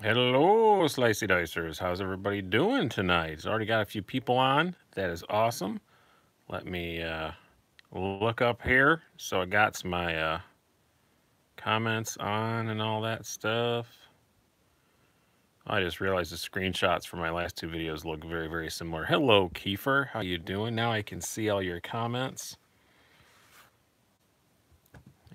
Hello, Slicey Dicers. How's everybody doing tonight? It's already got a few people on. That is awesome. Let me look up here. So I got my comments on and all that stuff. I just realized the screenshots from my last two videos look very, very similar. Hello, Kiefer. How you doing? Now I can see all your comments.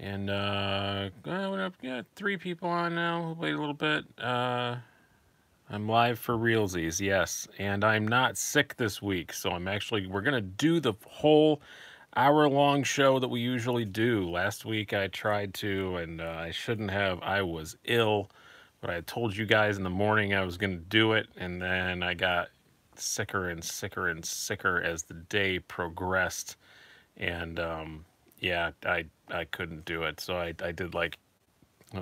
And we got 3 people on now. We'll wait a little bit. I'm live for realsies, yes. And I'm not sick this week, so we're going to do the whole hour-long show that we usually do. Last week I tried to, and I shouldn't have. I was ill, but I told you guys in the morning I was going to do it, and then I got sicker and sicker and sicker as the day progressed. And yeah, I couldn't do it. So I did like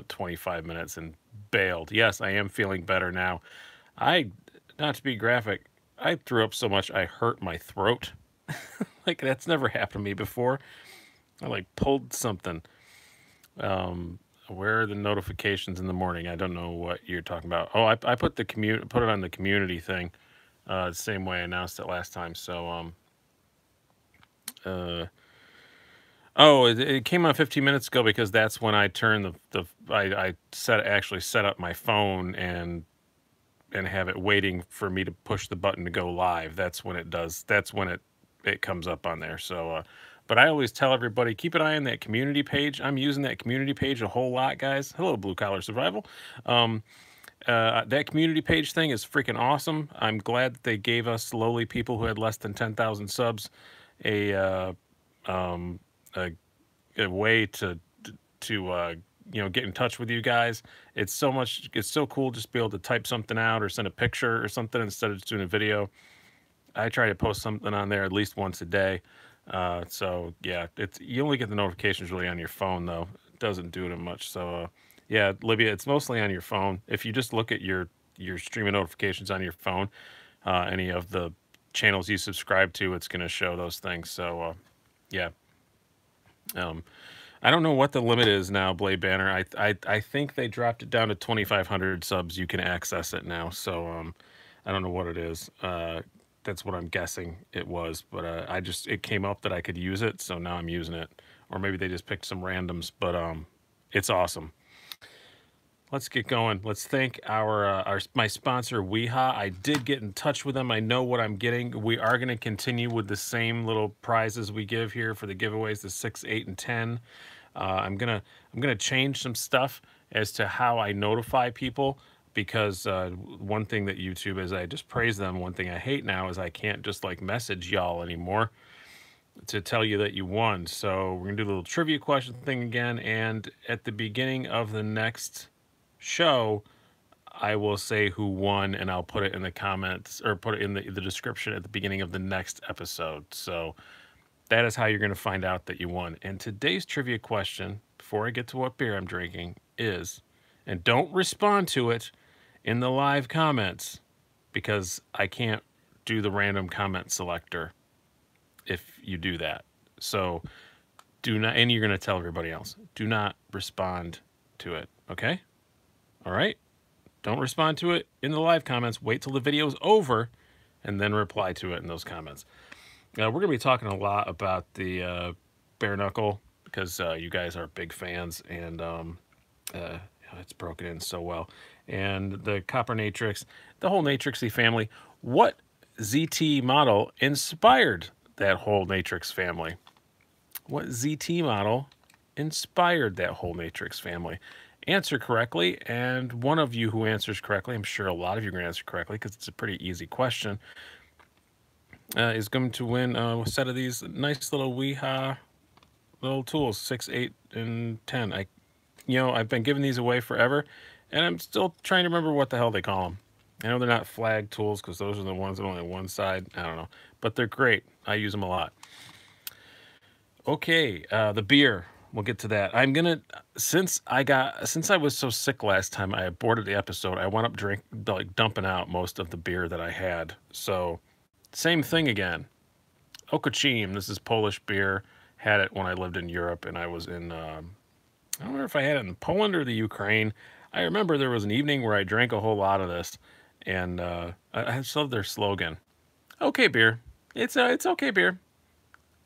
25 minutes and bailed. Yes, I am feeling better now. Not to be graphic, I threw up so much I hurt my throat. Like, that's never happened to me before. I like pulled something. Where are the notifications in the morning? I don't know what you're talking about. Oh, I put put it on the community thing, the same way I announced it last time. So oh, it came on 15 minutes ago because that's when I turned I actually set up my phone and have it waiting for me to push the button to go live. That's when it does. That's when it comes up on there. So, but I always tell everybody, keep an eye on that community page. I'm using that community page a whole lot, guys. Hello, Blue Collar Survival. That community page thing is freaking awesome. I'm glad that they gave us lowly people who had less than 10,000 subs a way to get in touch with you guys. It's so cool just to be able to type something out or send a picture or something instead of just doing a video. I try to post something on there at least once a day. So yeah, you only get the notifications really on your phone though. It doesn't do it much. So yeah, Libya, it's mostly on your phone. If you just look at your streaming notifications on your phone, any of the channels you subscribe to, it's going to show those things. So yeah. I don't know what the limit is now, Blade Banner. I think they dropped it down to 2,500 subs. You can access it now. So I don't know what it is. That's what I'm guessing it was. But it came up that I could use it, so now I'm using it. Or maybe they just picked some randoms. But it's awesome. Let's get going. Let's thank my sponsor, Weeha. I did get in touch with them. I know what I'm getting. We are going to continue with the same little prizes we give here for the giveaways, the 6, 8, and 10. I'm gonna change some stuff as to how I notify people, because one thing that YouTube is, I just praise them. One thing I hate now is I can't just like message y'all anymore to tell you that you won. So we're gonna do a little trivia question thing again, and at the beginning of the next show I will say who won, and I'll put it in the comments, or put it in the description at the beginning of the next episode. So that is how you're going to find out that you won. And today's trivia question, before I get to what beer I'm drinking, is, and don't respond to it in the live comments, because I can't do the random comment selector if you do that. So do not, and you're going to tell everybody else, do not respond to it, okay? All right? Don't respond to it in the live comments. Wait till the video's over and then reply to it in those comments. We're going to be talking a lot about the bare knuckle, because you guys are big fans, and it's broken in so well. And the copper Natrix, the whole Natrixy family. What ZT model inspired that whole Natrix family? What ZT model inspired that whole Natrix family? Answer correctly, and one of you who answers correctly, I'm sure a lot of you are going to answer correctly because it's a pretty easy question, is going to win a set of these nice little Weeha little tools, 6, 8, and 10. I've been giving these away forever, and I'm still trying to remember what the hell they call them. I know they're not flag tools, because those are the ones that are only on one side. I don't know, but they're great. I use them a lot. Okay, the beer. We'll get to that. I'm gonna, since I was so sick last time I aborted the episode, I wound up dumping out most of the beer that I had. So same thing again. Okocim. This is Polish beer. Had it when I lived in Europe, and I was in, I don't remember if I had it in Poland or the Ukraine. I remember there was an evening where I drank a whole lot of this, and I just love their slogan. Okay, beer. It's okay, beer.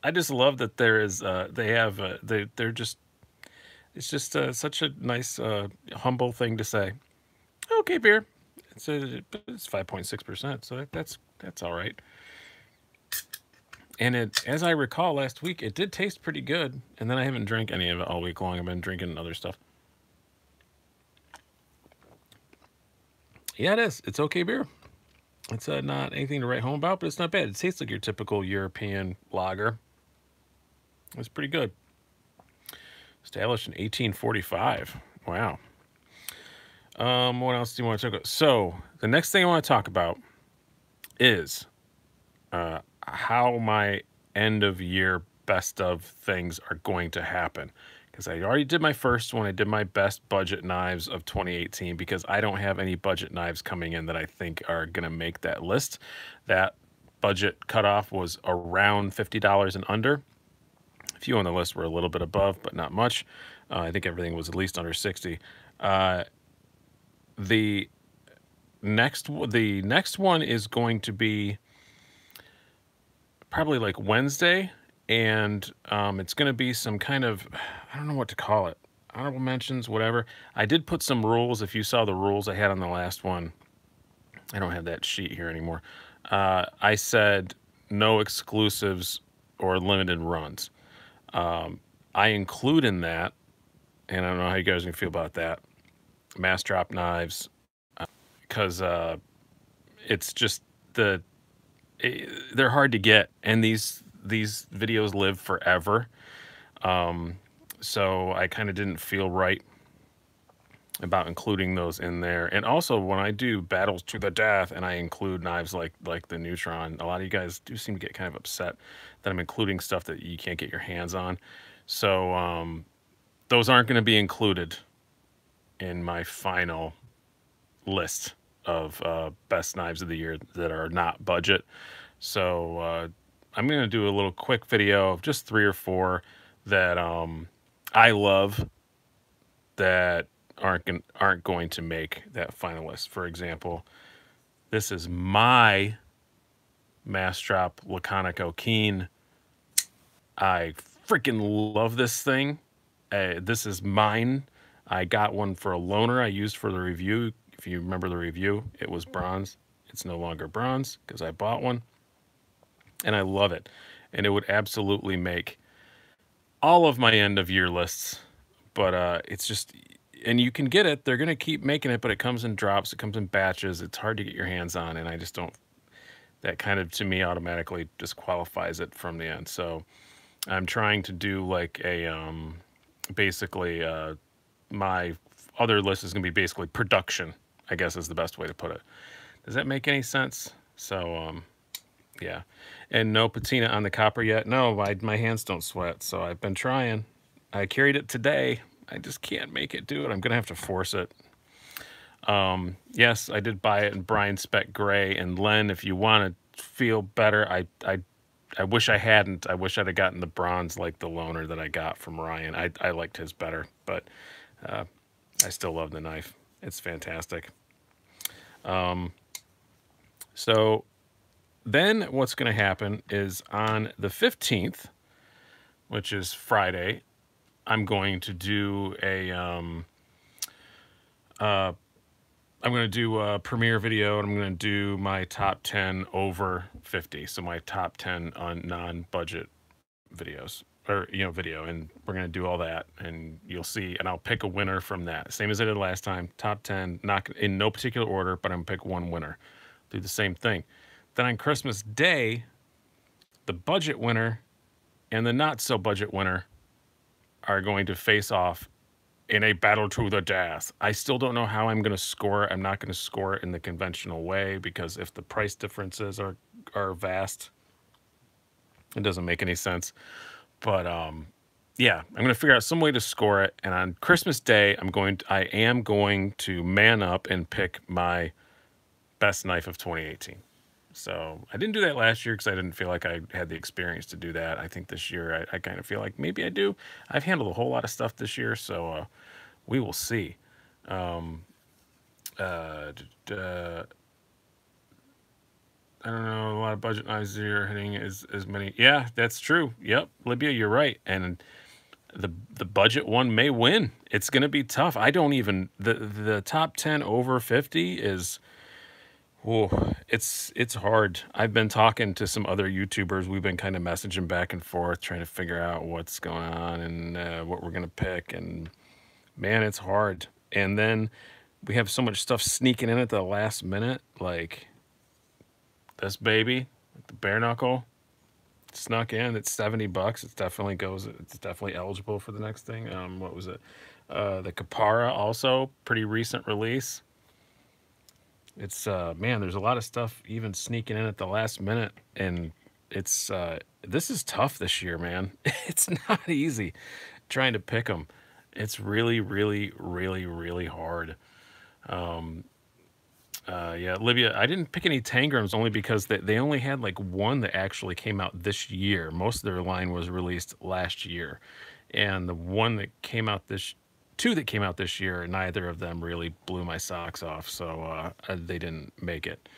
I just love that there is they have they're just it's just such a nice humble thing to say. Okay, beer. It's 5.6%, so that's all right. And it, as I recall last week, it did taste pretty good. And then I haven't drank any of it all week long. I've been drinking other stuff. Yeah, it is. It's okay beer. It's not anything to write home about, but it's not bad. It tastes like your typical European lager. It's pretty good. Established in 1845. Wow. What else do you want to talk about? So the next thing I want to talk about is how my end of year best of things are going to happen. Because I already did my first one. I did my best budget knives of 2018 because I don't have any budget knives coming in that I think are going to make that list. That budget cutoff was around $50 and under. A few on the list were a little bit above, but not much. I think everything was at least under 60. The next one is going to be probably like Wednesday, and it's going to be some kind of, I don't know what to call it, honorable mentions, whatever. I did put some rules. If you saw the rules I had on the last one, I don't have that sheet here anymore. I said no exclusives or limited runs. I include in that, and I don't know how you guys are going to feel about that, mass drop knives, because it's just they're hard to get, and these videos live forever. So I kind of didn't feel right about including those in there. And also when I do battles to the death and I include knives like the Neutron, a lot of you guys do seem to get kind of upset that I'm including stuff that you can't get your hands on. So those aren't going to be included in my final list of best knives of the year that are not budget. So I'm going to do a little quick video of just 3 or 4 that I love that aren't going to make that final list. For example, this is my mass drop Laconic Keen. I freaking love this thing. This is mine. I got one for a loaner I used for the review. If you remember the review, it was bronze. It's no longer bronze because I bought one. And I love it. And it would absolutely make all of my end of year lists. But it's just, and you can get it. They're going to keep making it, but it comes in drops. It comes in batches. It's hard to get your hands on. And I just don't, that kind of to me automatically disqualifies it from the end. So I'm trying to do like a, basically my other list is going to be basically production, I guess is the best way to put it. Does that make any sense? So, yeah. And no patina on the copper yet. No, my hands don't sweat, so I've been trying. I carried it today. I just can't make it do it. I'm going to have to force it. Yes, I did buy it in Brian Spec Gray. And Len, if you want to feel better, I wish I hadn't. I wish I'd have gotten the bronze like the loaner that I got from Ryan. I liked his better, but I still love the knife. It's fantastic. So then what's going to happen is on the 15th, which is Friday, I'm going to do a premiere video, and I'm going to do my top 10 over 50. So my top 10 on non-budget videos, or, video, and we're going to do all that, and you'll see, and I'll pick a winner from that. Same as I did last time, top 10, not in no particular order, but I'm going to pick one winner. Do the same thing. Then on Christmas Day, the budget winner and the not so budget winner are going to face off in a battle to the death. I still don't know how I'm going to score it. I'm not going to score it in the conventional way because if the price differences are vast, it doesn't make any sense. But yeah, I'm going to figure out some way to score it. And on Christmas Day, I am going to man up and pick my best knife of 2018. So I didn't do that last year because I didn't feel like I had the experience to do that. I think this year I kind of feel like maybe I do. I've handled a whole lot of stuff this year, so we will see. Um, uh, d- uh, I don't know. A lot of budget knives are hitting as many. Yeah, that's true. Yep, Libya, you're right. And the budget one may win. It's going to be tough. I don't even the top 10 over 50 is. Oh, it's hard. I've been talking to some other YouTubers. We've been kind of messaging back and forth, trying to figure out what's going on and what we're gonna pick. And man, it's hard. And then we have so much stuff sneaking in at the last minute, like this baby, the bare knuckle snuck in. It's $70. It's definitely goes. It's definitely eligible for the next thing. What was it? The Kapara also pretty recent release. It's man, there's a lot of stuff even sneaking in at the last minute, and it's this is tough this year, man. It's not easy trying to pick them. It's really, really, really, really hard. Um, yeah, Libya. I didn't pick any Tangrams only because they only had like one that actually came out this year. Most of their line was released last year, and the one that came out this two that came out this year, neither of them really blew my socks off, so they didn't make it.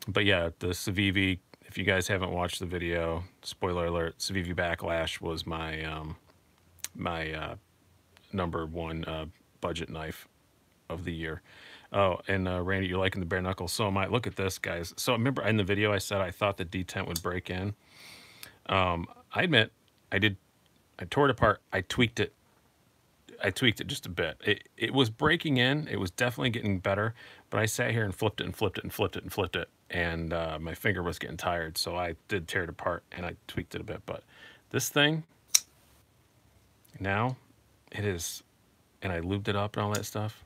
But yeah, the Civivi. If you guys haven't watched the video, spoiler alert: Civivi Backlash was my number one budget knife of the year. Oh, and Randy, you're liking the bare knuckle. So am I. Look at this, guys. So remember in the video I said I thought the detent would break in. I admit I did. I tore it apart. I tweaked it. I tweaked it just a bit. It was breaking in. It was definitely getting better. But I sat here and flipped it and flipped it and flipped it and flipped it. And my finger was getting tired. So I did tear it apart and I tweaked it a bit. But this thing, now, it is, and I lubed it up and all that stuff.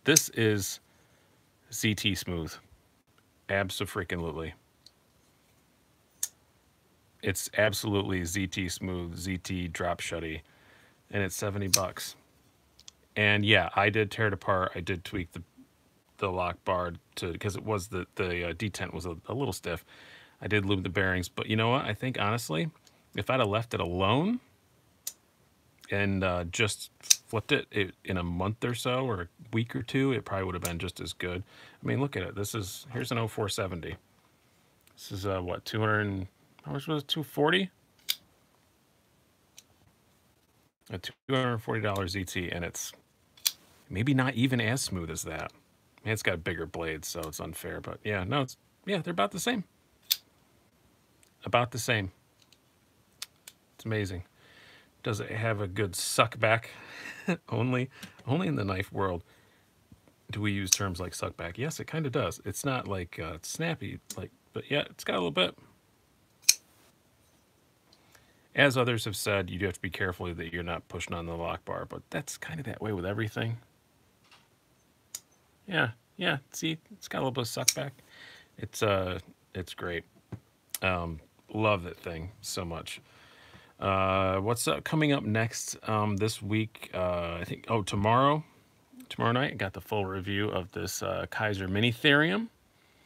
This is ZT Smooth. Abso-freaking-lutely. It's absolutely ZT Smooth, ZT Drop Shutty, and it's $70. And yeah, I did tear it apart. I did tweak the lock bar to because it was the detent was a little stiff. I did lube the bearings, but you know what? I think honestly, if I'd have left it alone and just flipped it in a month or so or a week or two, it probably would have been just as good. I mean, look at it. Here's an 0470. This is what, 200, how much was it? 240? A $240 ZT, and it's maybe not even as smooth as that. Man, it's got bigger blades, so it's unfair. But yeah, no, they're about the same. About the same. It's amazing. Does it have a good suck back? only in the knife world do we use terms like suck back. Yes, it kind of does. It's not like snappy, but yeah, it's got a little bit. As others have said, you do have to be careful that you're not pushing on the lock bar, but that's kind of that way with everything. Yeah, see, it's got a little bit of suck back. It's great. Love that thing so much. What's coming up next this week? I think, tomorrow night, I got the full review of this Kaiser Mini Therium.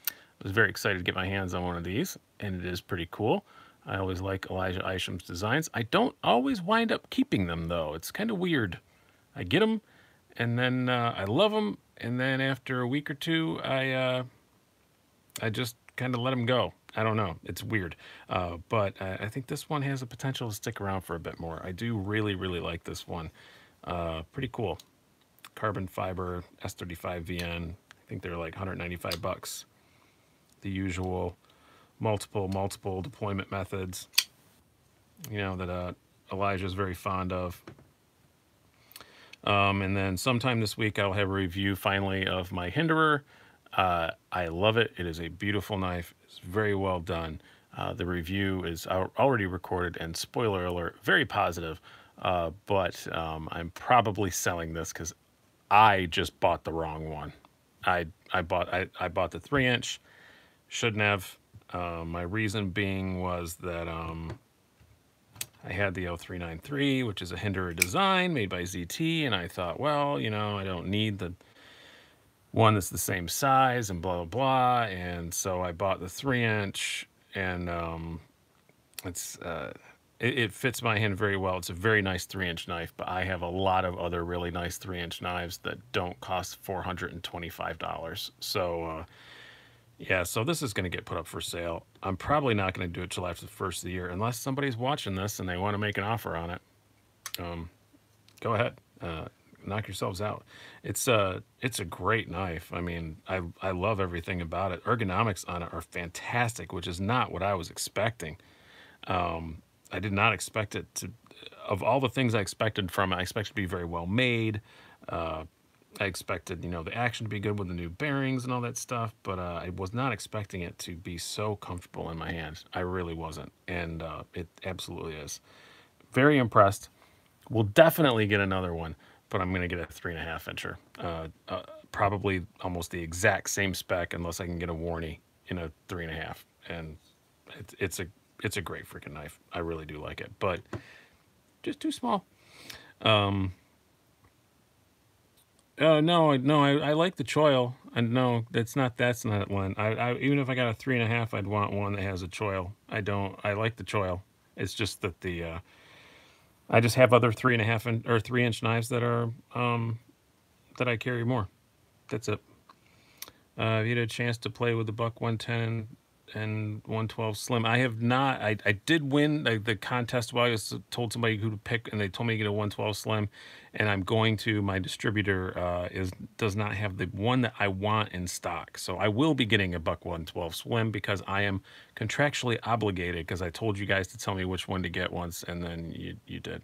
I was very excited to get my hands on one of these, and it is pretty cool. I always like Elijah Isham's designs. I don't always wind up keeping them, though. It's kind of weird. I get them, and then I love them, and then after a week or two, I just kind of let them go. I don't know. It's weird. But I think this one has the potential to stick around for a bit more. I do really, really like this one. Pretty cool. Carbon fiber S35 VN. I think they're like $195. The usual multiple deployment methods, that Elijah is very fond of. And then sometime this week, I'll have a review finally of my Hinderer. I love it. It is a beautiful knife. It's very well done. The review is already recorded, and spoiler alert, very positive. But I'm probably selling this because I just bought the wrong one. I bought the 3-inch. Shouldn't have. My reason being was that I had the 0393, which is a Hinderer design made by ZT, and I thought, well, I don't need the one that's the same size and blah, blah, blah. And so I bought the 3-inch, and it it fits my hand very well. It's a very nice 3-inch knife, but I have a lot of other really nice 3-inch knives that don't cost $425. So yeah, so this is going to get put up for sale. I'm probably not going to do it till after the first of the year, unless somebody's watching this and they want to make an offer on it. Go ahead, knock yourselves out. It's a great knife. I mean, I love everything about it. Ergonomics on it are fantastic, which is not what I was expecting. I did not expect it to. Of all the things I expected from it, I expected it to be very well made. I expected, the action to be good with the new bearings and all that stuff, but I was not expecting it to be so comfortable in my hands. I really wasn't, and it absolutely is. Very impressed. We'll definitely get another one, but I'm going to get a 3.5 incher. Probably almost the exact same spec, unless I can get a warranty in a 3.5. And it's a great freaking knife. I really do like it, but just too small. No, I like the choil, and no, that's not one. Even if I got a 3.5, I'd want one that has a choil. I like the choil. It's just that I just have other 3.5 or 3-inch knives that are that I carry more. That's it. If you had a chance to play with the Buck 110 and 112 Slim, I have not. I did win the contest while I was told somebody who to pick, and they told me to get a 112 Slim, and I'm going to. My distributor does not have the one that I want in stock, so I will be getting a Buck 112 Slim because I am contractually obligated, because I told you guys to tell me which one to get once, and then you did.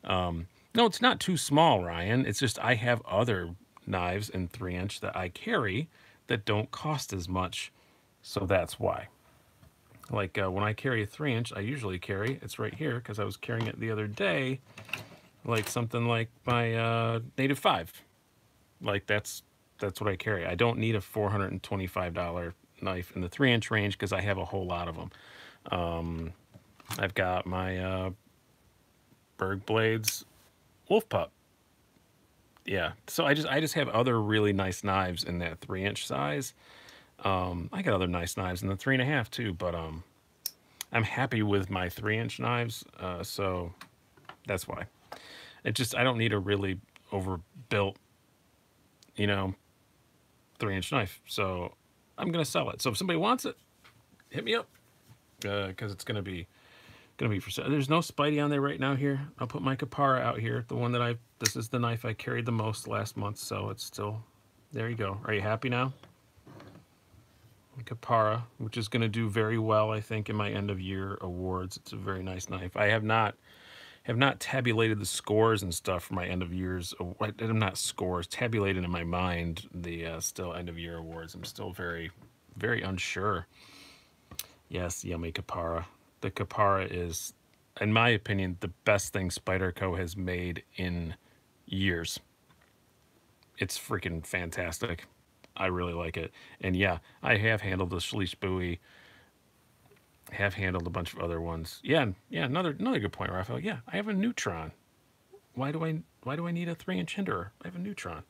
No, it's not too small, Ryan. It's just I have other knives in 3-inch that I carry that don't cost as much. So that's why. Like when I carry a 3-inch, I usually carry, it's right here because I was carrying it the other day, like something like my Native 5. Like that's what I carry. I don't need a $425 knife in the 3-inch range because I have a whole lot of them. I've got my Brews Blades Wolf Pup. Yeah, so I just have other really nice knives in that 3-inch size. I got other nice knives in the 3.5 too, but I'm happy with my 3-inch knives, so that's why. I don't need a really overbuilt, 3-inch knife, so I'm gonna sell it. So if somebody wants it, hit me up, because it's gonna be for sale. There's no Spidey on there right now. Here, I'll put my Kapara out here. The one that this is the knife I carried the most last month, so it's still there. You go. Are you happy now? Kapara, which is going to do very well, I think, in my end of year awards. It's a very nice knife. I have not tabulated the scores and stuff for my end of years. I'm not scores, tabulated in my mind the still end of year awards. I'm still very, very unsure. Yes, yummy Kapara. The Kapara is, in my opinion, the best thing Spyderco has made in years. It's freaking fantastic. I really like it. And yeah, I have handled the Slicey Dicey. Have handled a bunch of other ones. Yeah, another good point, Raphael. Yeah, I have a Neutron. Why do I need a 3-inch hinderer? I have a Neutron.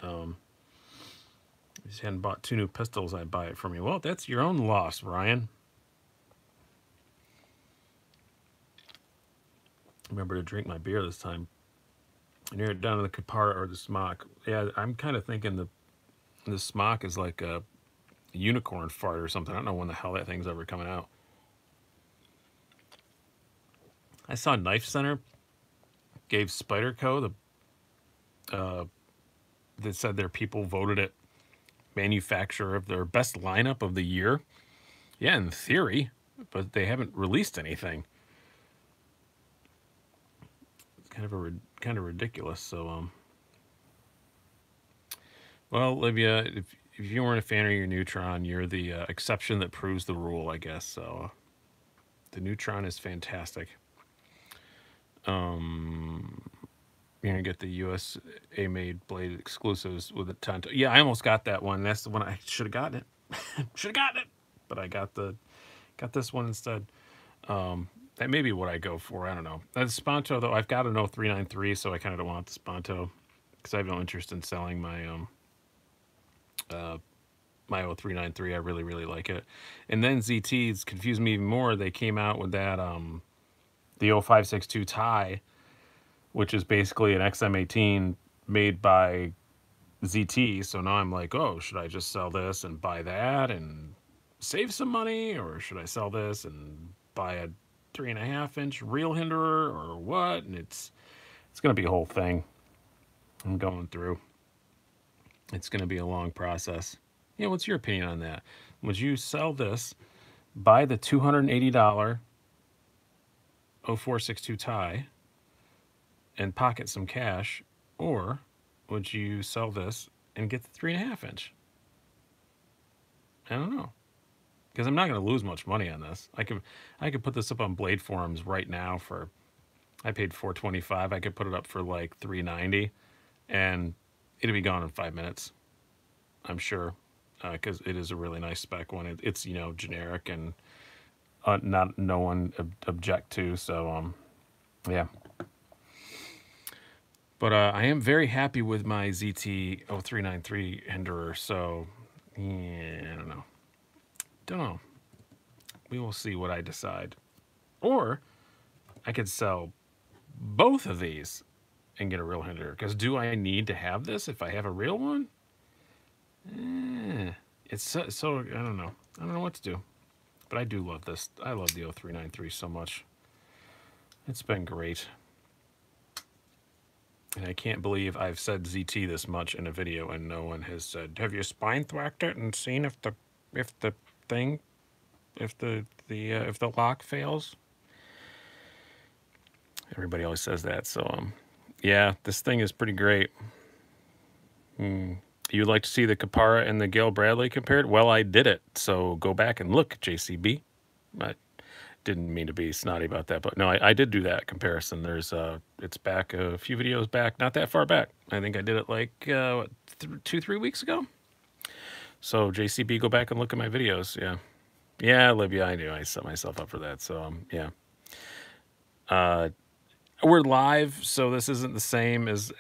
I just hadn't bought 2 new pistols. I'd buy it from you. Well, that's your own loss, Ryan. Remember to drink my beer this time. Near it down to the Kapara or the Smock. Yeah, I'm kind of thinking the Smock is like a unicorn fart or something. I don't know when the hell that thing's ever coming out. I saw Knife Center gave Spyderco they said their people voted it manufacturer of their best lineup of the year. Yeah, in theory, but they haven't released anything. Kind of ridiculous. So well, Olivia, if you weren't a fan of your Neutron, you're the exception that proves the rule, I guess. So the Neutron is fantastic. You're gonna get the USA made blade exclusives with the Tonto. Yeah, I almost got that one. That's the one I should have gotten it. But I got this one instead. That may be what I go for. I don't know. That Sponto, though, I've got an 0393, so I kind of don't want the Sponto because I have no interest in selling my my 0393. I really, really like it. And then ZTs confused me even more. They came out with that the 0562 tie, which is basically an XM18 made by ZT. So now I'm like, oh, should I just sell this and buy that and save some money, or should I sell this and buy a 3.5-inch reel hinderer, or what? And it's gonna be a whole thing I'm going through. It's gonna be a long process. Yeah, what's your opinion on that? Would you sell this, buy the $280 0462 tie, and pocket some cash, or would you sell this and get the 3.5-inch? I don't know, because I'm not going to lose much money on this. I could put this up on Blade Forums right now for, I paid $425. I could put it up for like $390, and it'll be gone in 5 minutes, I'm sure, because it is a really nice spec one. It's generic and not no one object to. So yeah. But I am very happy with my ZT 0393 hinderer. So yeah, I don't know. We will see what I decide. Or I could sell both of these and get a real hinderer. Because do I need to have this if I have a real one? It's so I don't know. I don't know what to do. But I do love this. I love the 0393 so much. It's been great. And I can't believe I've said ZT this much in a video and no one has said, have you spine thwacked it and seen if the lock fails? Everybody always says that. So yeah, this thing is pretty great. You'd like to see the Capara and the Gale Bradley compared? Well, I did it. So go back and look, JCB. I didn't mean to be snotty about that, but no, I did do that comparison. There's it's back a few videos back, not that far back. I think I did it like 2-3 weeks ago. So JCB, go back and look at my videos. Yeah, Olivia, I knew I set myself up for that. So yeah. We're live, so this isn't the same as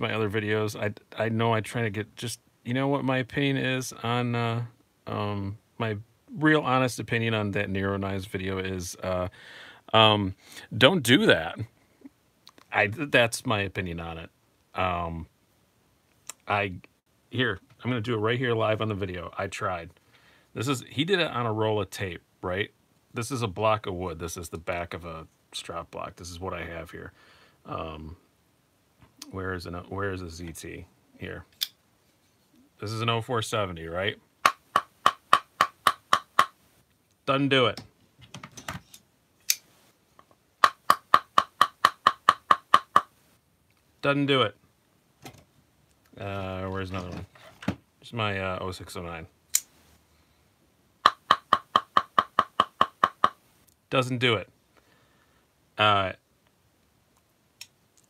my other videos. I know I try to get just, what my opinion is on my real honest opinion on that Nero Knives video is don't do that. That's my opinion on it. I'm gonna do it right here live on the video. I tried. He did it on a roll of tape, right? This is a block of wood. This is the back of a strap block. This is what I have here. Where is a ZT here? This is an 0470, right? Doesn't do it. Doesn't do it. Where's another one? Here's my 0609. Doesn't do it.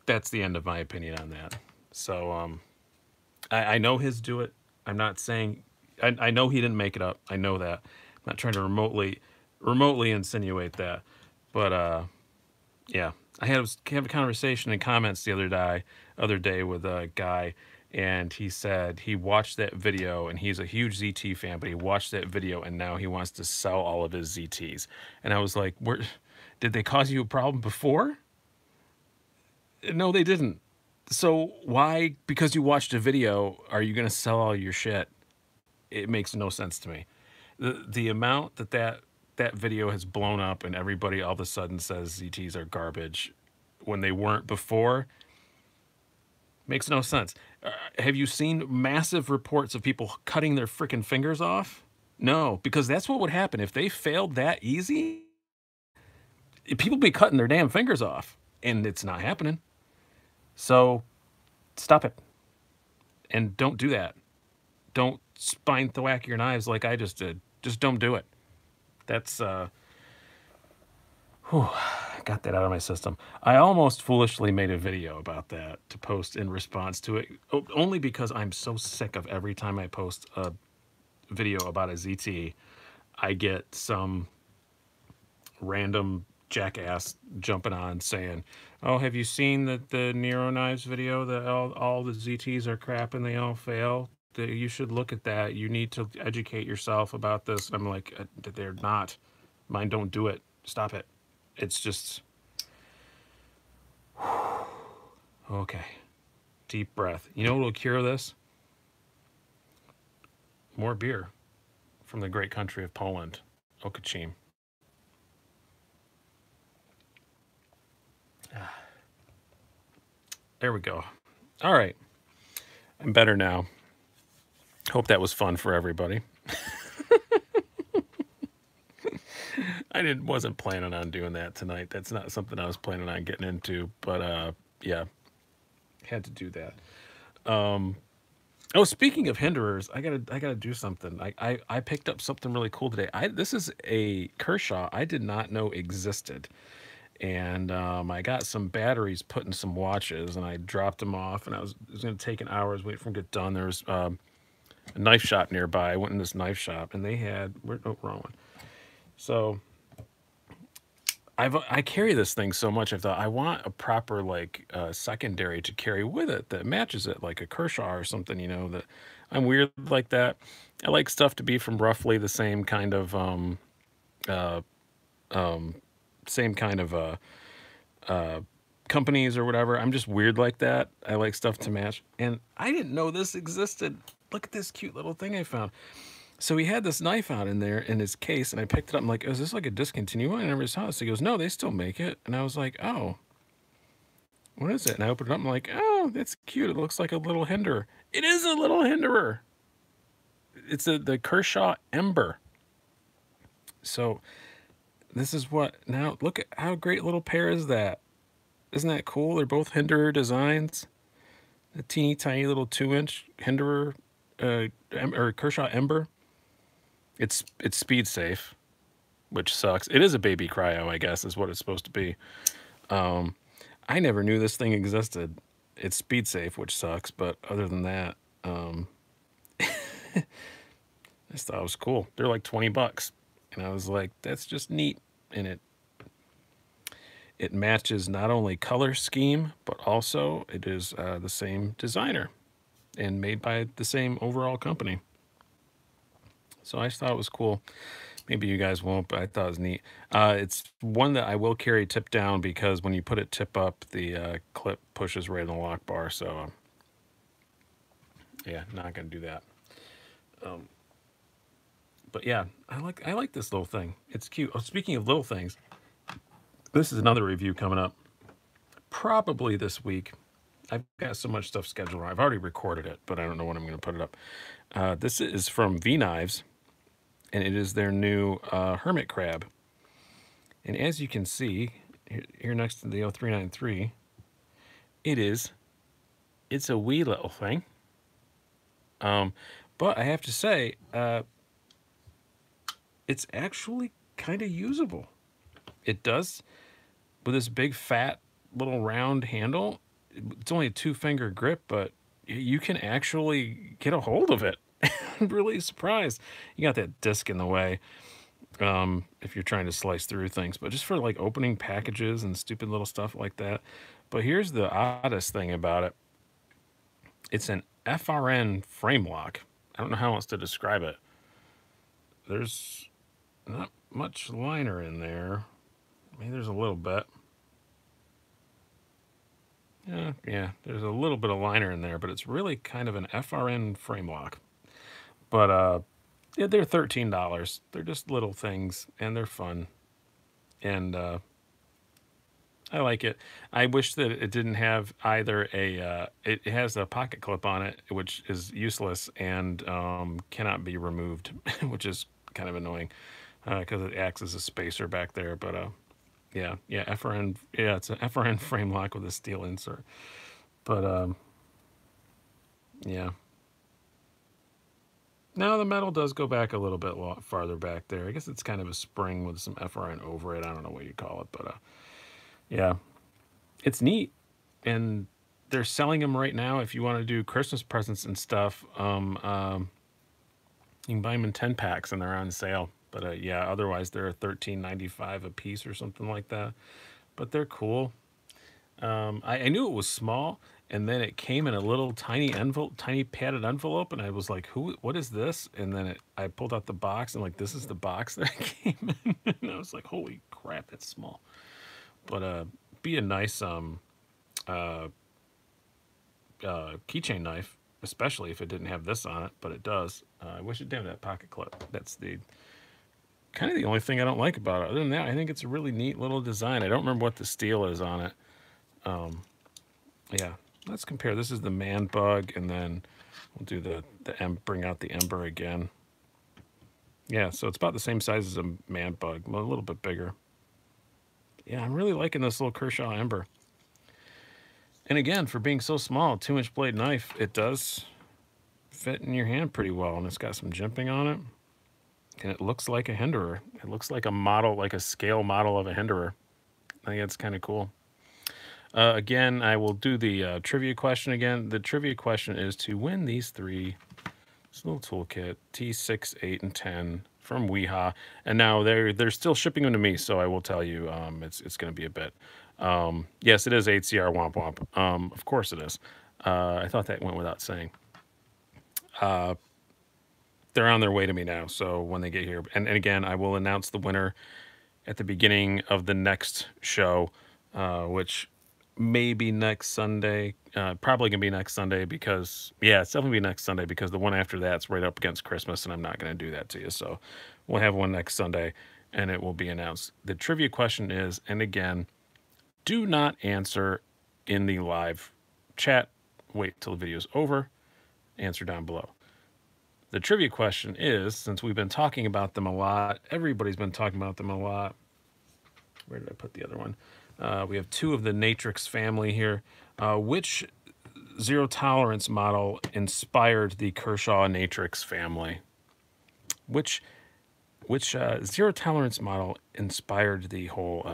That's the end of my opinion on that. So I know his do it. I'm not saying I know he didn't make it up. I know that. I'm not trying to remotely insinuate that. But yeah, I have a conversation in comments the other day with a guy, and he said he watched that video, and he's a huge ZT fan, but he watched that video and now he wants to sell all of his ZTs. And I was like, did they cause you a problem before? No, they didn't. So why, because you watched a video, are you going to sell all your shit? It makes no sense to me. The amount that video has blown up and everybody all of a sudden says ZTs are garbage when they weren't before makes no sense. Have you seen massive reports of people cutting their freaking fingers off? No, because that's what would happen if they failed that easy. People be cutting their damn fingers off, and it's not happening. So stop it. And don't do that. Don't spine thwack your knives like I just did. Just don't do it. That's got that out of my system. I almost foolishly made a video about that to post in response to it, only because I'm so sick of every time I post a video about a ZT, I get some random jackass jumping on saying, oh, have you seen the Nero Knives video that all the ZTs are crap and they all fail? You should look at that. You need to educate yourself about this. And I'm like, they're not. Mine don't do it. Stop it. It's just okay. Deep breath. You know what will cure this? More beer from the great country of Poland, Okocim. There we go. All right. I'm better now. Hope that was fun for everybody. Wasn't planning on doing that tonight. That's not something I was planning on getting into, but yeah, had to do that. Oh, speaking of hinderers, I gotta do something. I picked up something really cool today. This is a Kershaw I did not know existed, and I got some batteries put in some watches, and I dropped them off, and it was gonna take an hour. I was waiting for them to get done. There was a knife shop nearby. I went in this knife shop, and they had wrong one. So I carry this thing so much. I thought I want a proper like secondary to carry with it that matches it, like a Kershaw or something. You know that I'm weird like that. I like stuff to be from roughly the same kind of uh, same kind of companies or whatever. I'm just weird like that. I like stuff to match, and I didn't know this existed. Look at this cute little thing I found. So he had this knife out in there in his case, and I picked it up. I'm like, is this like a discontinued one? I never saw this. He goes, no, they still make it. And I was like, oh, what is it? And I opened it up. I'm like, oh, that's cute. It looks like a little hinderer. It is a little hinderer. It's the Kershaw Ember. So this is what, now look at how great little pair is that. Isn't that cool? They're both hinderer designs. A teeny tiny little 2-inch hinderer or Kershaw Ember. It's speed safe, which sucks. It is a baby cryo, I guess, is what it's supposed to be. I never knew this thing existed. It's speed safe, which sucks, but other than that, I just thought it was cool. They're like $20, and I was like, that's just neat. And it matches not only color scheme, but also it is the same designer and made by the same overall company. So I just thought it was cool. Maybe you guys won't, but I thought it was neat. It's one that I will carry tip down because when you put it tip up, the clip pushes right in the lock bar. So yeah, not gonna do that. But yeah, I like this little thing. It's cute. Oh, speaking of little things, this is another review coming up probably this week. I've got so much stuff scheduled. I've already recorded it, but I don't know when I'm going to put it up. This is from V Knives, and it is their new hermit crab. And as you can see here next to the 0393, it's a wee little thing. But I have to say, it's actually kind of usable. It does, with this big fat little round handle. It's only a 2-finger grip, but you can actually get a hold of it. I'm really surprised. You got that disc in the way if you're trying to slice through things, but just for like opening packages and stupid little stuff like that. But here's the oddest thing about it. It's an FRN frame lock. I don't know how else to describe it. There's not much liner in there. I mean, there's a little bit. Yeah, there's a little bit of liner in there, but it's really kind of an FRN frame lock. But yeah, they're $13. They're just little things, and they're fun. And I like it. I wish that it didn't have either it has a pocket clip on it, which is useless and cannot be removed, which is kind of annoying because it acts as a spacer back there. But yeah, FRN, yeah, it's an FRN frame lock with a steel insert. But yeah. Now the metal does go back a little bit farther back there. I guess it's kind of a spring with some FRN over it. I don't know what you call it, but yeah, it's neat. And they're selling them right now if you want to do Christmas presents and stuff. You can buy them in 10 packs and they're on sale. But yeah, otherwise they're $13.95 a piece or something like that. But they're cool. I knew it was small, and then it came in a little tiny envelope, tiny padded envelope, and I was like, what is this? And then I pulled out the box, and like, this is the box that came in. And I was like, holy crap, that's small. But be a nice keychain knife, especially if it didn't have this on it, but it does. I wish it didn't have that pocket clip. That's the kind of the only thing I don't like about it. Other than that, I think it's a really neat little design. I don't remember what the steel is on it. Yeah, let's compare. This is the man bug, and then we'll do bring out the ember again. Yeah, so it's about the same size as a man bug, a little bit bigger. Yeah, I'm really liking this little Kershaw ember. And again, for being so small, 2-inch blade knife, it does fit in your hand pretty well, and it's got some jimping on it. And it looks like a hinderer. It looks like a model, like a scale model of a hinderer. I think it's kind of cool. Again, I will do the trivia question again. The trivia question is to win these three. This little toolkit, T6, 8, and 10 from Weehaw. And now they're still shipping them to me, so I will tell you it's going to be a bit. Yes, it is 8CR Womp Womp. Of course it is. I thought that went without saying. They're on their way to me now, so when they get here. And again, I will announce the winner at the beginning of the next show, which may be next Sunday. Probably going to be next Sunday because, yeah, it's definitely be next Sunday because the one after that's right up against Christmas, and I'm not going to do that to you. So we'll have one next Sunday, and it will be announced. The trivia question is, and again, do not answer in the live chat. Wait till the video is over. Answer down below. The trivia question is, since we've been talking about them a lot, everybody's been talking about them a lot. Where did I put the other one? We have two of the Natrix family here. Which zero tolerance model inspired the Kershaw Natrix family? Which zero tolerance model inspired the whole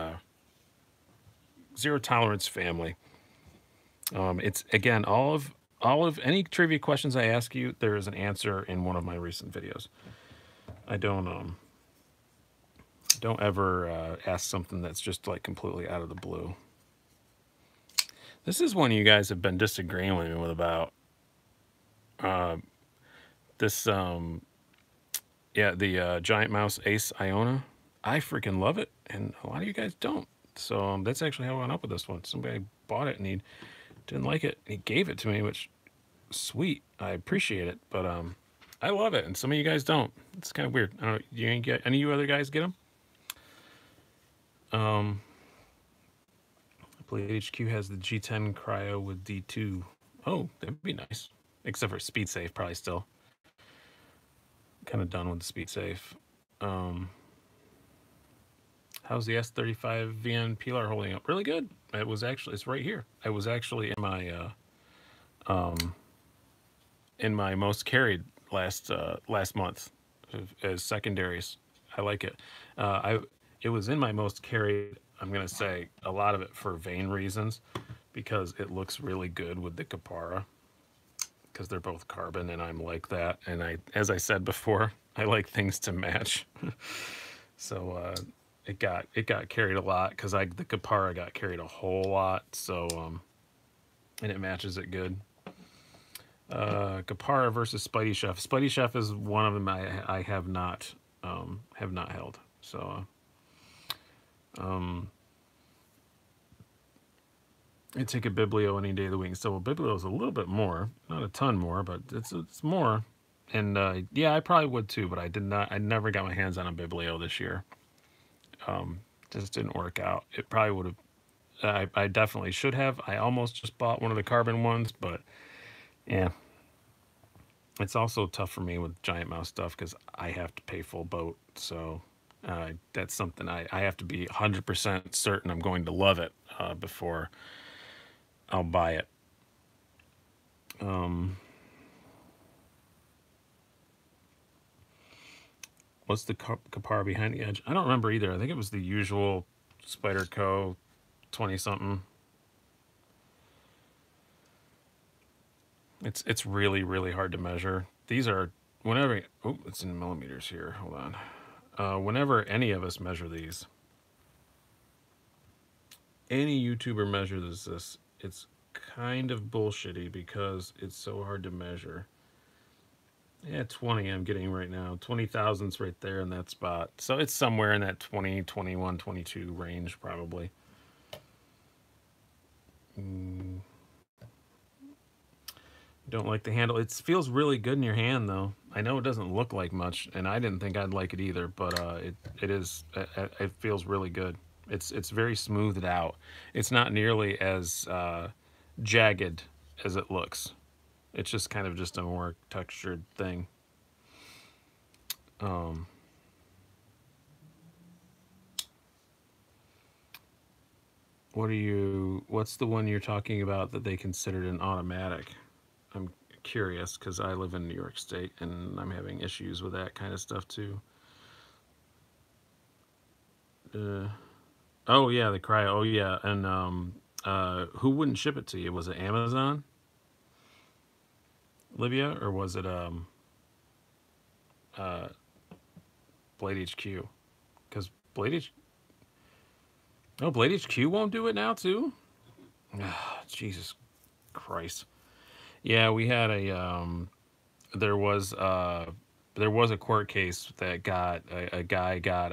zero tolerance family? It's again all of any trivia questions I ask you, there is an answer in one of my recent videos. I don't ever ask something that's just like completely out of the blue. This is one you guys have been disagreeing with me with about. This yeah, the Giant Mouse Ace Iona. I freaking love it, and a lot of you guys don't. So that's actually how I went up with this one. Somebody bought it and he didn't like it. He gave it to me, which sweet. I appreciate it, but I love it, and some of you guys don't. It's kind of weird. I don't know. You ain't get any of you other guys get them? I believe HQ has the G10 Cryo with D2. Oh, that'd be nice. Except for speed safe, probably still. Kind of done with the speed safe. How's the S35 VN Pilar holding up? Really good. It's right here. I was actually in my most carried last month as secondaries. I like it. It was in my most carried. I'm gonna say a lot of it for vein reasons, because it looks really good with the Capara, because they're both carbon, and I'm like that. And as I said before, I like things to match. So it got carried a lot because the Capara got carried a whole lot. So and it matches it good. Capara versus Spidey Chef. Spidey Chef is one of them I have not held. So I take a Biblio any day of the week. So Biblio is a little bit more, not a ton more, but it's more. And yeah, I probably would too, but I never got my hands on a Biblio this year. Just didn't work out. It probably would have. I definitely should have. I almost just bought one of the carbon ones, but yeah. It's also tough for me with Giant Mouse stuff because I have to pay full boat. So that's something I have to be 100% certain I'm going to love it before I'll buy it. What's the Capara behind the edge? I don't remember either. I think it was the usual Spyderco 20-something. It's really, really hard to measure. These are, whenever, oh, it's in millimeters here. Hold on. Whenever any of us measure these, any YouTuber measures this, it's kind of bullshitty because it's so hard to measure. Yeah, 20 I'm getting right now. 20,000's right there in that spot. So it's somewhere in that 20, 21, 22 range probably. Mm, don't like the handle. It feels really good in your hand though. I know it doesn't look like much, and I didn't think I'd like it either, but it is. It feels really good. It's very smoothed out. It's not nearly as jagged as it looks. It's just kind of just a more textured thing. Um, What's the one you're talking about that they considered an automatic? I'm curious because I live in New York State and I'm having issues with that kind of stuff too. Uh, oh yeah, the cryo. Oh yeah, and who wouldn't ship it to you? Was it Amazon, Libya, or was it uh, Blade HQ? Because Blade HQ won't do it now too. Jesus Christ. Yeah, we had a there was uh there was a court case that got a guy got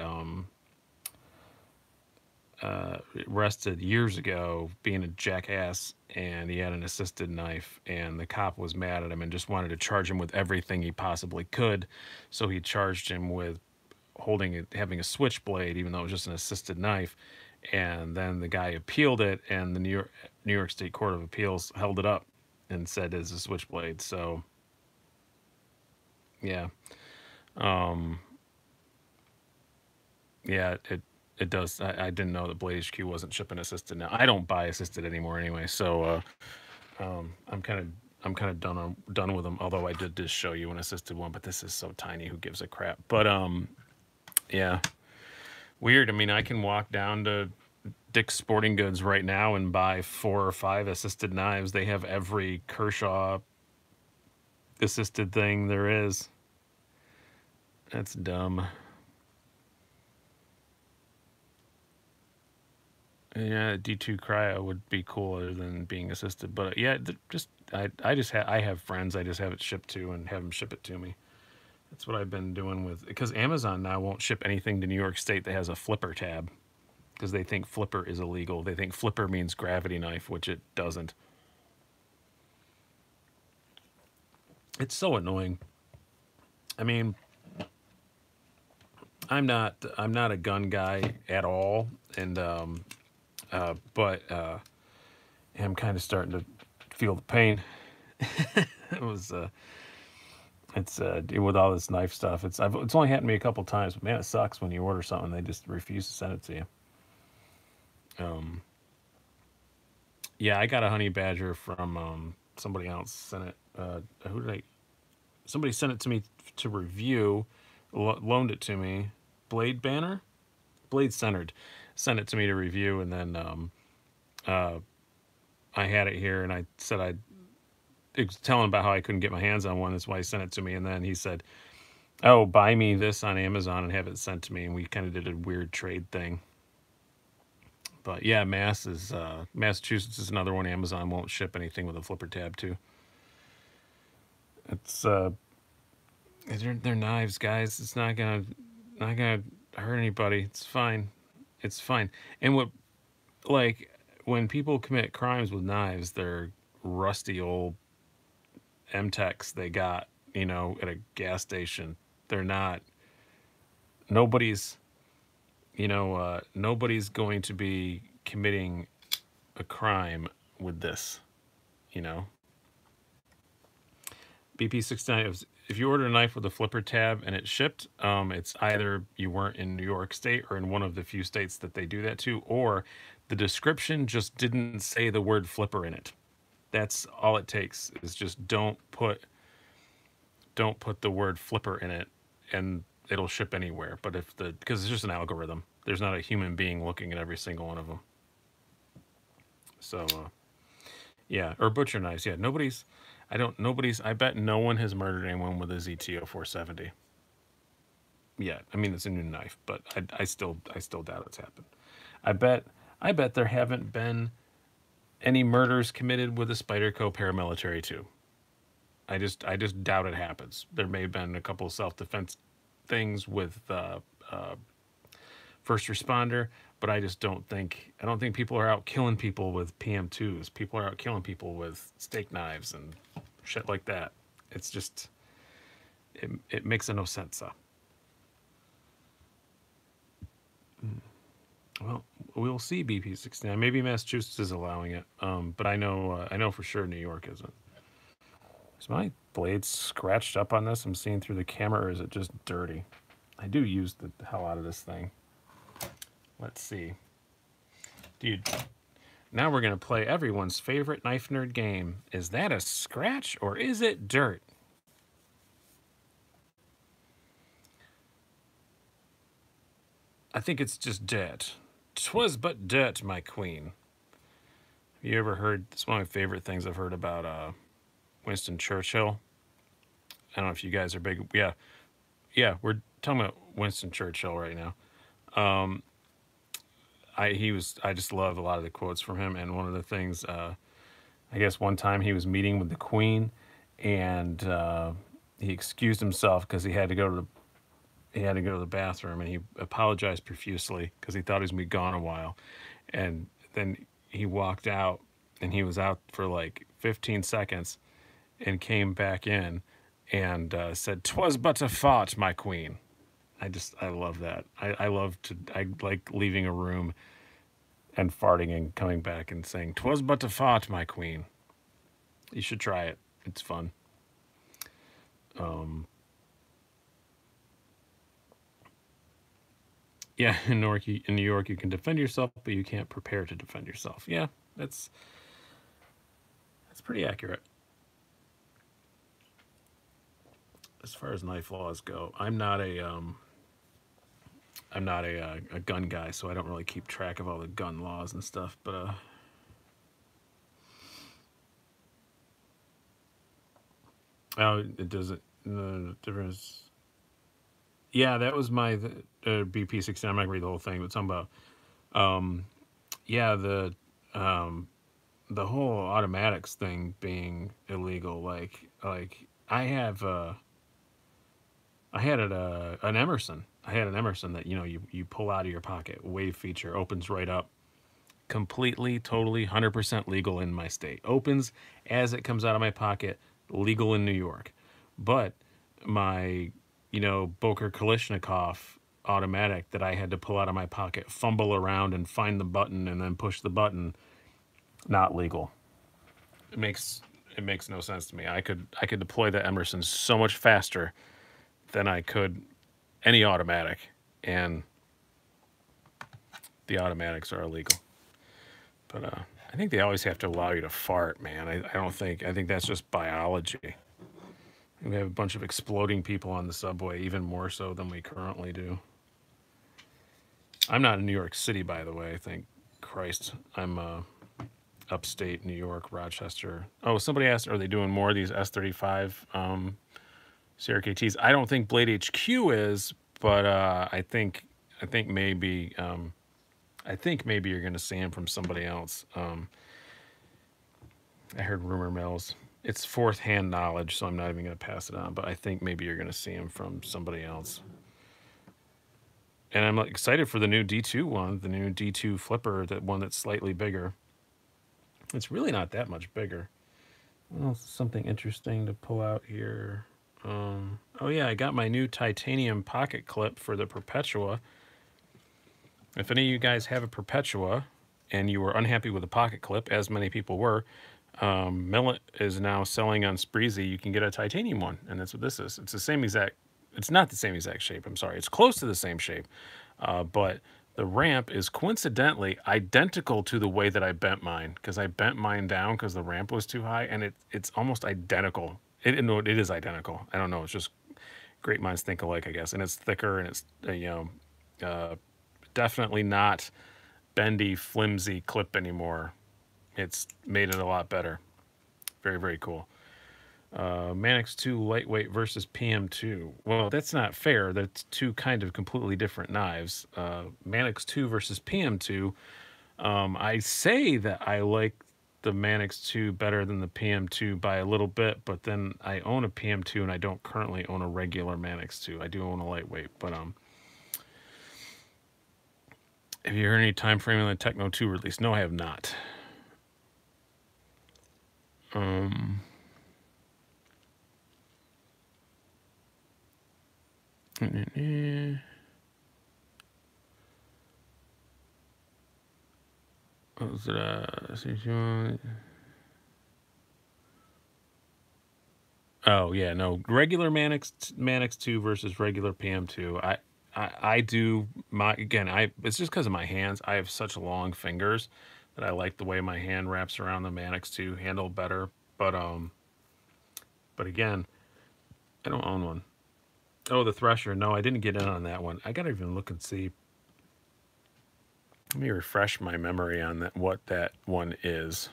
arrested years ago being a jackass, and he had an assisted knife, and the cop was mad at him and just wanted to charge him with everything he possibly could, so he charged him with having a switchblade even though it was just an assisted knife. And then the guy appealed it, and the New York State Court of Appeals held it up and said it's a switchblade. So yeah. um Yeah, it does. I didn't know that Blade HQ wasn't shipping assisted now. I don't buy assisted anymore anyway, so I'm kind of done with them. Although I did just show you an assisted one, but this is so tiny. Who gives a crap? But yeah, weird. I mean, I can walk down to Dick's Sporting Goods right now and buy 4 or 5 assisted knives. They have every Kershaw assisted thing there is. That's dumb. Yeah, D2 cryo would be cooler than being assisted, but yeah, just I have friends I just have it shipped to and have them ship it to me. That's what I've been doing with, because Amazon now won't ship anything to New York State that has a flipper tab because they think flipper is illegal. They think flipper means gravity knife, which it doesn't. It's so annoying. I mean, I'm not a gun guy at all, and but I'm kind of starting to feel the pain. It was it's with all this knife stuff. It's only happened to me a couple times, but man, it sucks when you order something they just refuse to send it to you. Um, yeah, I got a honey badger from somebody else sent it. Who did I? Somebody sent it to me to review, loaned it to me. Blade Banner, Blade Centered, sent it to me to review, and then uh, I had it here, and I said I'd tell him about how I couldn't get my hands on one. That's why he sent it to me, and then he said, "Oh, buy me this on Amazon and have it sent to me." And we kind of did a weird trade thing. But yeah, Massachusetts is another one. Amazon won't ship anything with a flipper tab to. It's they're knives, guys. It's not gonna hurt anybody. It's fine. It's fine. And like when people commit crimes with knives, they're rusty old MTechs they got, at a gas station. They're not. Nobody's nobody's going to be committing a crime with this. You know, BP69. If you order a knife with a flipper tab and it's shipped, it's either you weren't in New York State or in one of the few states that they do that to, or the description just didn't say the word flipper in it. That's all it takes. Is just don't put the word flipper in it, and it'll ship anywhere. But because it's just an algorithm, there's not a human being looking at every single one of them. So yeah, or butcher knives. Yeah, I bet no one has murdered anyone with a ZTO 470. Yeah, I mean it's a new knife, but I still doubt it's happened. I bet I bet there haven't been any murders committed with a Spyderco paramilitary tube. I just doubt it happens. There may have been a couple of self-defense things with first responder, but I don't think people are out killing people with PM2s. People are out killing people with steak knives and shit like that. It's just it makes no sense. Well, we'll see. BP69. Maybe Massachusetts is allowing it, but I know for sure New York isn't. Is my blade scratched up on this? I'm seeing through the camera, or is it just dirty? I do use the hell out of this thing. Let's see. Dude, now we're going to play everyone's favorite knife nerd game. Is that a scratch or is it dirt? I think it's just dirt. 'Twas but dirt, my queen. Have you ever heard, it's one of my favorite things I've heard about Winston Churchill. I don't know if you guys are big. Yeah, we're talking about Winston Churchill right now. I just love a lot of the quotes from him, and one of the things, I guess one time he was meeting with the Queen, and he excused himself because he had to go to the bathroom, and he apologized profusely because he thought he was gonna be gone a while, and then he walked out, and he was out for like 15 seconds, and came back in, and said, "'Twas but a fart, my queen." I love that. I like leaving a room and farting and coming back and saying, "'Twas but a fart, my queen." You should try it. It's fun. Yeah, in New York, you can defend yourself, but you can't prepare to defend yourself. Yeah, that's pretty accurate. As far as knife laws go, I'm not a gun guy, so I don't really keep track of all the gun laws and stuff. But oh, it doesn't. The difference. Yeah, that was my BP16. I'm not gonna read the whole thing, but something about yeah, the whole automatics thing being illegal. Like I have I had an Emerson. I had an Emerson that you pull out of your pocket. Wave feature opens right up. Completely, totally, 100% legal in my state. Opens as it comes out of my pocket. Legal in New York. But my Boker Kalashnikov automatic that I had to pull out of my pocket, fumble around and find the button and then push the button, not legal. It makes no sense to me. I could deploy the Emerson so much faster than I could any automatic, and the automatics are illegal. But I think they always have to allow you to fart, man. I think that's just biology. We have a bunch of exploding people on the subway, even more so than we currently do. I'm not in New York City, by the way. Thank Christ. I'm upstate New York, Rochester. Oh, somebody asked, are they doing more of these S35 CRKTs? I don't think Blade HQ is, but I think maybe you're going to see them from somebody else. I heard rumor mills. It's fourth-hand knowledge, so I'm not even going to pass it on. But I think maybe you're going to see them from somebody else. And I'm excited for the new D2 one, the new D2 flipper, that one that's slightly bigger. It's really not that much bigger. Well, something interesting to pull out here. Oh yeah, I got my new titanium pocket clip for the Perpetua. If any of you guys have a Perpetua and you were unhappy with the pocket clip, as many people were, Millet is now selling on Spreezy. You can get a titanium one, and that's what this is. It's the same exact. It's not the same exact shape. I'm sorry. It's close to the same shape, but the ramp is coincidentally identical to the way that I bent mine, because I bent mine down because the ramp was too high, and it's almost identical. It is identical. I don't know. It's just great minds think alike, I guess. And it's thicker, and it's definitely not bendy, flimsy clip anymore. It's made it a lot better. Very, very cool. Manix 2 lightweight versus PM2. Well, that's not fair. That's two kind of completely different knives. Manix 2 versus PM2. I say that I like the Manix 2 better than the PM2 by a little bit, but then I own a PM2 and I don't currently own a regular Manix 2. I do own a lightweight, but have you heard any time frame on the Techno 2 release? No, I have not. What was it? Oh yeah, no, regular Manix 2 versus regular PM2. I do my again. It's just because of my hands. I have such long fingers that I like the way my hand wraps around the Manix 2 handle better. But again, I don't own one. Oh, the Thresher. No, I didn't get in on that one. I gotta even look and see. Let me refresh my memory on that. What that one is.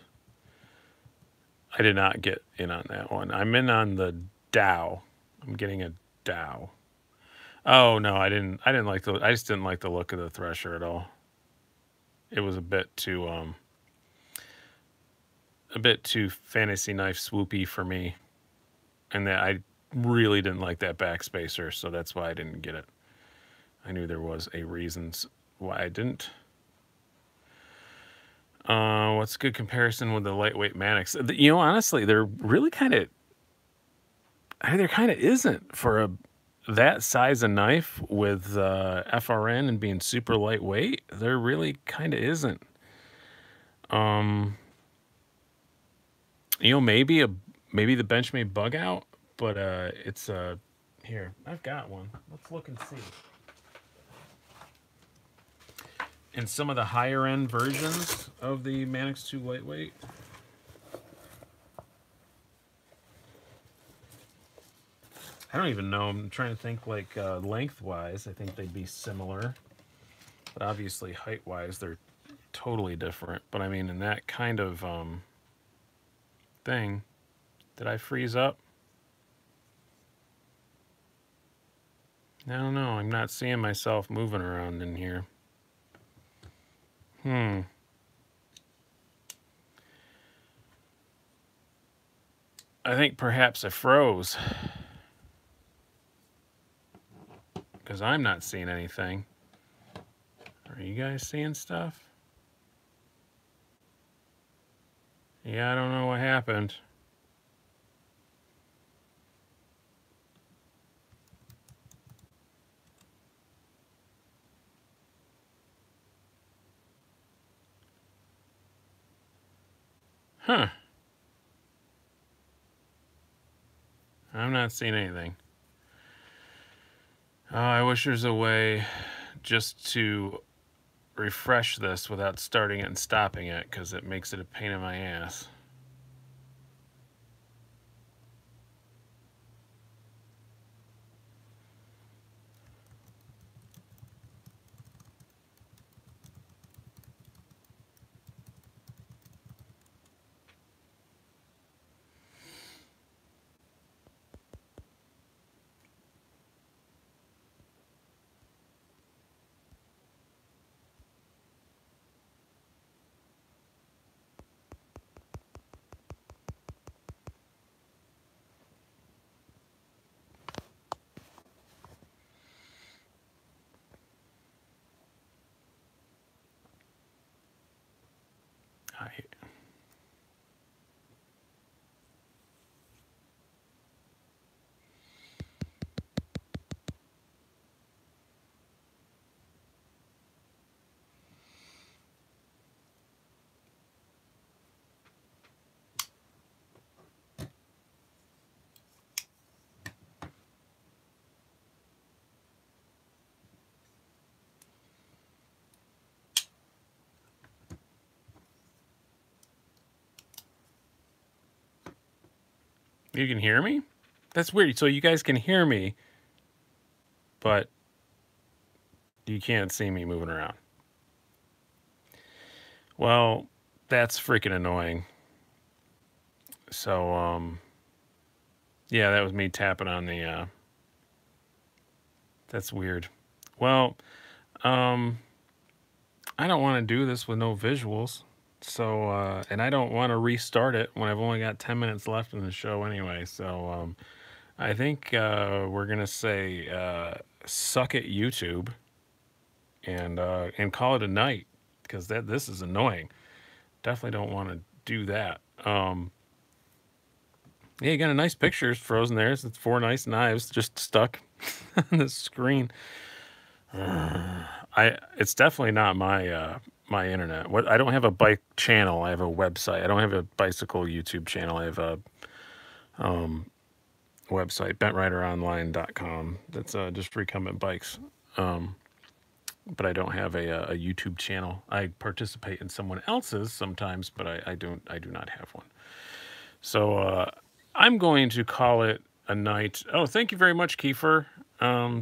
I did not get in on that one. I'm in on the Dow. I'm getting a Dow. Oh no, I didn't like the. I just didn't like the look of the Thresher at all. It was a bit too fantasy knife swoopy for me, and that I really didn't like that backspacer, so that's why I didn't get it. I knew there was a reason why I didn't. What's a good comparison with the lightweight Manix? You know, honestly, they're really kind of. There kind of isn't for that size of knife with FRN and being super lightweight. There really kind of isn't. You know, maybe the Benchmade bug out, but it's here. I've got one. Let's look and see. In some of the higher end versions of the Manix 2 lightweight. I don't even know. I'm trying to think like lengthwise. I think they'd be similar. But obviously height-wise, they're totally different. But I mean, in that kind of thing, did I freeze up? I don't know. I'm not seeing myself moving around in here. I think perhaps I froze. Because I'm not seeing anything. Are you guys seeing stuff? Yeah, I don't know what happened. Huh. I'm not seeing anything. Oh, I wish there's a way just to refresh this without starting it and stopping it, because it makes it a pain in my ass. You can hear me? That's weird. So you guys can hear me, but you can't see me moving around. Well, that's freaking annoying. So, yeah, that was me tapping on the, that's weird. Well, I don't want to do this with no visuals. So, and I don't want to restart it when I've only got 10 minutes left in the show anyway. So, I think we're gonna say suck it, YouTube, and call it a night because this is annoying. Definitely don't want to do that. Yeah, you got a nice pictures frozen there. It's 4 nice knives just stuck on the screen. It's definitely not my my internet. What I don't have a bike channel. I have a website. I don't have a bicycle YouTube channel. I have a website, bentrideronline.com. That's just recumbent bikes. But I don't have a YouTube channel. I participate in someone else's sometimes, but I do not have one. So I'm going to call it a night. Oh, thank you very much, Kiefer.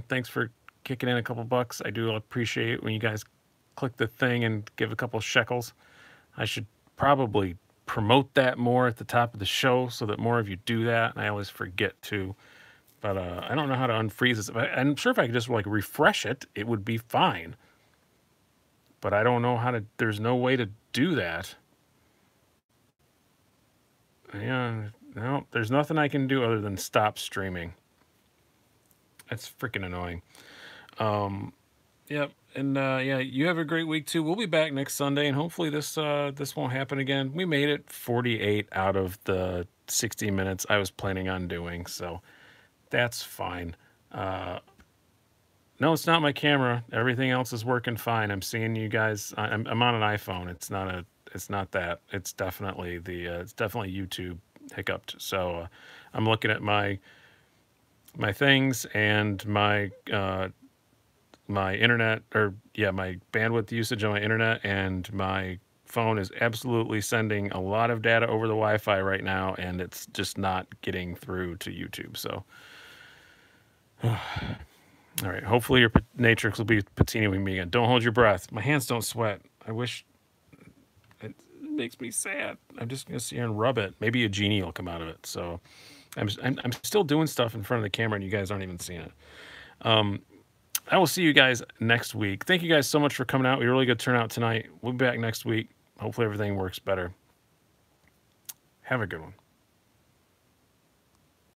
Thanks for kicking in a couple bucks. I do appreciate it when you guys click the thing and give a couple shekels. I should probably promote that more at the top of the show so that more of you do that. And I always forget to. But I don't know how to unfreeze this. I'm sure if I could just like refresh it, it would be fine. But I don't know how to. There's no way to do that. Yeah, no, there's nothing I can do other than stop streaming. That's freaking annoying. Yep, and yeah, you have a great week too. We'll be back next Sunday, and hopefully this won't happen again. We made it 48 out of the 60 minutes I was planning on doing, so that's fine. No, it's not my camera. Everything else is working fine. I'm seeing you guys. I'm on an iPhone. It's not a. It's not that. It's definitely the. It's definitely YouTube hiccuped. So I'm looking at my things and my my internet, or yeah, my bandwidth usage on my internet, and my phone is absolutely sending a lot of data over the Wi-Fi right now, and it's just not getting through to YouTube. So. All right. Hopefully your Natrix will be patinaing me again. Don't hold your breath. My hands don't sweat. I wish. It makes me sad. I'm just gonna sit here and rub it. Maybe a genie will come out of it. So, I'm still doing stuff in front of the camera, and you guys aren't even seeing it. I will see you guys next week. Thank you guys so much for coming out. We really good turnout tonight. We'll be back next week. Hopefully everything works better. Have a good one.